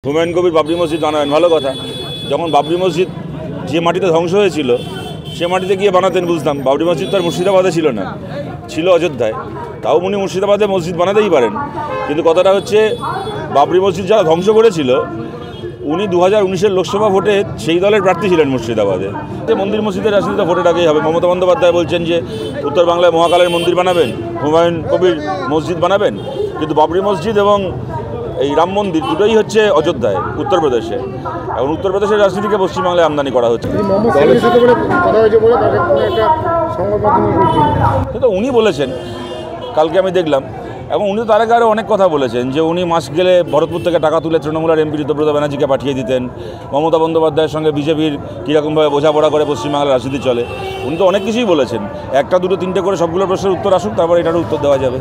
হুমায়ুন কবির বাবরি মসজিদ বানাবেন, ভালো কথা। যখন বাবরি মসজিদ যে মাটিতে ধ্বংস হয়েছিল সে মাটিতে গিয়ে বানাতেন বুঝতাম। বাবরি মসজিদ তো আর মুর্শিদাবাদে ছিল না, ছিল অযোধ্যায়। তাও উনি মুর্শিদাবাদে মসজিদ বানাতেই পারেন, কিন্তু কথাটা হচ্ছে বাবরি মসজিদ যারা ধ্বংস করেছিল উনি 2019-এর লোকসভা ভোটে সেই দলের প্রার্থী ছিলেন মুর্শিদাবাদে। মন্দির মসজিদের রাজনীতিতে ভোটে ডাকেই হবে। মমতা বন্দ্যোপাধ্যায় বলছেন যে উত্তর বাংলায় মহাকালের মন্দির বানাবেন, হুমায়ুন কবির মসজিদ বানাবেন, কিন্তু বাবরি মসজিদ এবং এই রাম মন্দির দুটোই হচ্ছে অযোধ্যায়, উত্তরপ্রদেশে। এখন উত্তরপ্রদেশের রাজনীতিকে পশ্চিমবাংলায় আমদানি করা হচ্ছে। তো উনি বলেছেন, কালকে আমি দেখলাম, এবং উনি তো তার আগে আরও অনেক কথা বলেছেন যে উনি মাস গেলে ভরতপুর থেকে টাকা তুলে তৃণমূলের এমপি ঋতব্রত ব্যানার্জিকে পাঠিয়ে দিতেন। মমতা বন্দ্যোপাধ্যায়ের সঙ্গে বিজেপির কীরকমভাবে বোঝাপড়া করে পশ্চিমবাংলার রাজনীতি চলে। উনি তো অনেক কিছুই বলেছেন। একটা দুটো তিনটে করে সবগুলো প্রশ্নের উত্তর আসুক, তারপর এটারও উত্তর দেওয়া যাবে।